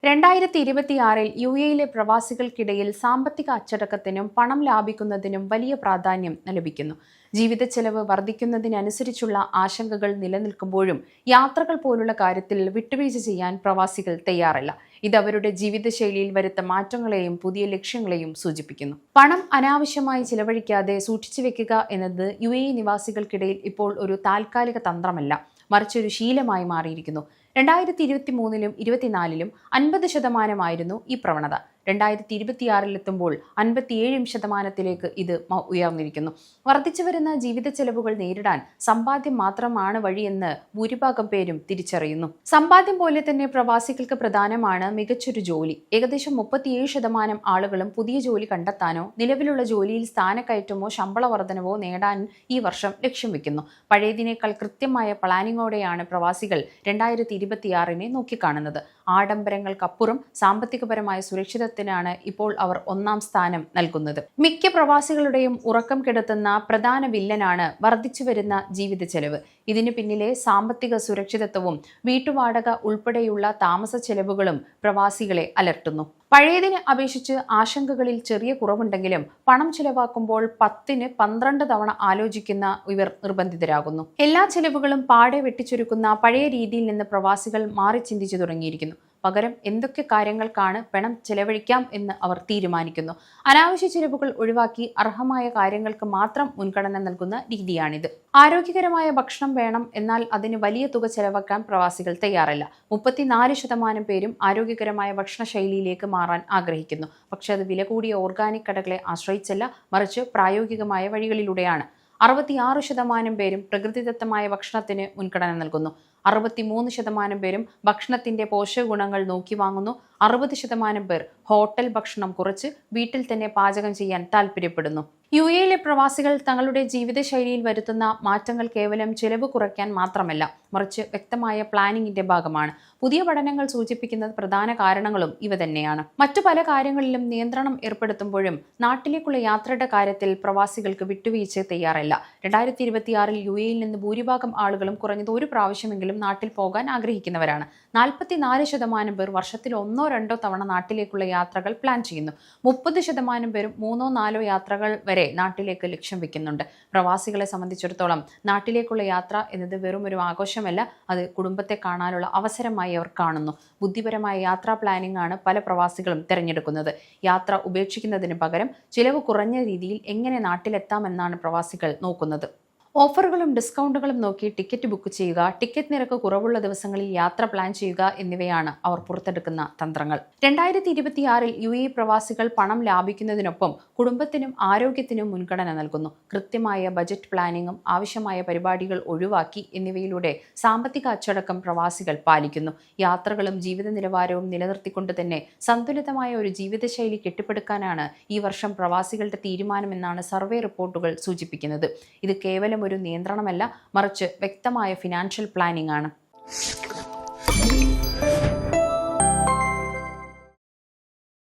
2026 U എയിലെ പ്രവാസികൾക്കിടയിൽ സാമ്പത്തിക അച്ചടക്കത്തിനും പണം ലാഭിക്കുന്നതിനും വലിയ പ്രാധാന്യം ലഭിക്കുന്നു. ജീവിത ചെലവ് വർദ്ധിക്കുന്നതിനനുസരിച്ചുള്ള ആശങ്കകൾ നിലനിൽക്കുമ്പോഴും യാത്രകൾ പോലുള്ള കാര്യത്തിൽ വിട്ടുവീഴ്ച ചെയ്യാൻ പ്രവാസികൾ തയ്യാറല്ല. ഇത് അവരുടെ ജീവിതശൈലിയിൽ വരുത്ത മാറ്റങ്ങളെയും പുതിയ ലക്ഷ്യങ്ങളെയും സൂചിപ്പിക്കുന്നു. പണം അനാവശ്യമായി ചിലവഴിക്കാതെ സൂക്ഷിച്ചു വെക്കുക എന്നത് യു എ നിവാസികൾക്കിടയിൽ ഇപ്പോൾ ഒരു താൽക്കാലിക തന്ത്രമല്ല, മറിച്ചൊരു ശീലമായി മാറിയിരിക്കുന്നു. 2023-ലും 2024-ലും 50% ഈ പ്രവണത. 2026-ലെത്തുമ്പോൾ 57% ഇത് ഉയർന്നിരിക്കുന്നു. വർദ്ധിച്ചു വരുന്ന ജീവിത ചെലവുകൾ നേരിടാൻ സമ്പാദ്യം മാത്രമാണ് വഴിയെന്ന് ഭൂരിഭാഗം പേരും തിരിച്ചറിയുന്നു. സമ്പാദ്യം പോലെ തന്നെ പ്രവാസികൾക്ക് പ്രധാനമാണ് മികച്ചൊരു ജോലി. ഏകദേശം 37% ആളുകളും പുതിയ ജോലി കണ്ടെത്താനോ നിലവിലുള്ള ജോലിയിൽ സ്ഥാനക്കയറ്റമോ ശമ്പള വർധനവോ നേടാൻ ഈ വർഷം ലക്ഷ്യം വെക്കുന്നു. പഴയതിനേക്കാൾ കൃത്യമായ പ്ലാനിങ്ങോടെയാണ് പ്രവാസികൾ 2026-നെ നോക്കിക്കാണുന്നത്. ആഡംബരങ്ങൾക്കപ്പുറം സാമ്പത്തികപരമായ സുരക്ഷിതത്വത്തിനാണ് ഇപ്പോൾ അവർ ഒന്നാം സ്ഥാനം നൽകുന്നത്. മിക്ക പ്രവാസികളുടെയും ഉറക്കം കെടുത്തുന്ന പ്രധാന വില്ലനാണ് വർദ്ധിച്ചു വരുന്ന ജീവിത ചെലവ്. ഇതിനു പിന്നിലെ സാമ്പത്തിക സുരക്ഷിതത്വവും വീട്ടുവാടക ഉൾപ്പെടെയുള്ള താമസ ചെലവുകളും പ്രവാസികളെ അലട്ടുന്നു. പഴയതിനെ അപേക്ഷിച്ച് ആശങ്കകളിൽ ചെറിയ കുറവുണ്ടെങ്കിലും പണം ചിലവാക്കുമ്പോൾ 10ന് 12 തവണ ആലോചിക്കുന്ന ഇവർ നിർബന്ധിതരാകുന്നു. എല്ലാ ചെലവുകളും പാടെ വെട്ടിച്ചുരുക്കുന്ന പഴയ രീതിയിൽ നിന്ന് പ്രവാസികൾ മാറി ചിന്തിച്ചു തുടങ്ങിയിരിക്കുന്നു. പകരം എന്തൊക്കെ കാര്യങ്ങൾക്കാണ് പണം ചെലവഴിക്കാം എന്ന് അവർ തീരുമാനിക്കുന്നു. അനാവശ്യ ചിലവുകൾ ഒഴിവാക്കി അർഹമായ കാര്യങ്ങൾക്ക് മാത്രം മുൻഗണന നൽകുന്ന രീതിയാണിത്. ആരോഗ്യകരമായ ഭക്ഷണം വേണം, എന്നാൽ അതിന് വലിയ തുക ചെലവാക്കാൻ പ്രവാസികൾ തയ്യാറല്ല. 34% പേരും ആരോഗ്യകരമായ ഭക്ഷണശൈലിയിലേക്ക് മാറാൻ ആഗ്രഹിക്കുന്നു. പക്ഷെ അത് വില കൂടിയ ഓർഗാനിക് കടകളെ ആശ്രയിച്ചല്ല, മറിച്ച് പ്രായോഗികമായ വഴികളിലൂടെയാണ്. 66% പേരും പ്രകൃതിദത്തമായ ഭക്ഷണത്തിന് മുൻഗണന നൽകുന്നു. 63% പേരും ഭക്ഷണത്തിന്റെ പോഷകഗുണങ്ങൾ നോക്കി വാങ്ങുന്നു. 60% പേർ ഹോട്ടൽ ഭക്ഷണം കുറച്ച് വീട്ടിൽ തന്നെ പാചകം ചെയ്യാൻ താല്പര്യപ്പെടുന്നു. യു എയിലെ പ്രവാസികൾ തങ്ങളുടെ ജീവിതശൈലിയിൽ വരുത്തുന്ന മാറ്റങ്ങൾ കേവലം ചിലവ് കുറയ്ക്കാൻ മാത്രമല്ല, മറിച്ച് വ്യക്തമായ പ്ലാനിങ്ങിന്റെ ഭാഗമാണ്. പുതിയ പഠനങ്ങൾ സൂചിപ്പിക്കുന്ന പ്രധാന കാരണങ്ങളും ഇവ തന്നെയാണ്. മറ്റു പല കാര്യങ്ങളിലും നിയന്ത്രണം ഏർപ്പെടുത്തുമ്പോഴും നാട്ടിലേക്കുള്ള യാത്രയുടെ കാര്യത്തിൽ പ്രവാസികൾക്ക് വിട്ടുവീഴ്ച തയ്യാറല്ല. 2026-ൽ യു എയിൽ നിന്ന് ഭൂരിഭാഗം ആളുകളും കുറഞ്ഞത് ഒരു പ്രാവശ്യമെങ്കിലും നാട്ടിൽ പോകാൻ ആഗ്രഹിക്കുന്നവരാണ്. 44% പേർ വർഷത്തിൽ 1-2 തവണ നാട്ടിലേക്കുള്ള യാത്രകൾ പ്ലാൻ ചെയ്യുന്നു. 30% പേരും 3-4 യാത്രകൾ വരെ നാട്ടിലേക്ക് ലക്ഷ്യം വെക്കുന്നുണ്ട്. പ്രവാസികളെ സംബന്ധിച്ചിടത്തോളം നാട്ടിലേക്കുള്ള യാത്ര എന്നത് വെറും ഒരു ആഘോഷമല്ല, അത് കുടുംബത്തെ കാണാനുള്ള അവസരമായി അവർ കാണുന്നു. ബുദ്ധിപരമായ യാത്രാ പ്ലാനിംഗ് ആണ് പല പ്രവാസികളും തിരഞ്ഞെടുക്കുന്നത്. യാത്ര ഉപേക്ഷിക്കുന്നതിന് പകരം ചിലവ് കുറഞ്ഞ രീതിയിൽ എങ്ങനെ നാട്ടിലെത്താമെന്നാണ് പ്രവാസികൾ നോക്കുന്നത്. ഓഫറുകളും ഡിസ്കൗണ്ടുകളും നോക്കി ടിക്കറ്റ് ബുക്ക് ചെയ്യുക, ടിക്കറ്റ് നിരക്ക് കുറവുള്ള ദിവസങ്ങളിൽ യാത്ര പ്ലാൻ ചെയ്യുക എന്നിവയാണ് അവർ പുറത്തെടുക്കുന്ന തന്ത്രങ്ങൾ. 2026-ൽ യു എ പ്രവാസികൾ പണം ലാഭിക്കുന്നതിനൊപ്പം കുടുംബത്തിനും ആരോഗ്യത്തിനും മുൻഗണന നൽകുന്നു. കൃത്യമായ ബജറ്റ് പ്ലാനിങ്ങും ആവശ്യമായ പരിപാടികൾ ഒഴിവാക്കി എന്നിവയിലൂടെ സാമ്പത്തിക അച്ചടക്കം പ്രവാസികൾ പാലിക്കുന്നു. യാത്രകളും ജീവിത നിലവാരവും നിലനിർത്തിക്കൊണ്ട് തന്നെ സന്തുലിതമായ ഒരു ജീവിതശൈലി കെട്ടിപ്പടുക്കാനാണ് ഈ വർഷം പ്രവാസികളുടെ തീരുമാനമെന്നാണ് സർവേ റിപ്പോർട്ടുകൾ സൂചിപ്പിക്കുന്നത്. ഇത് കേവലം ഒരു നിയന്ത്രണമല്ല, മറിച്ച് വ്യക്തമായ ഫിനാൻഷ്യൽ പ്ലാനിംഗ് ആണ്.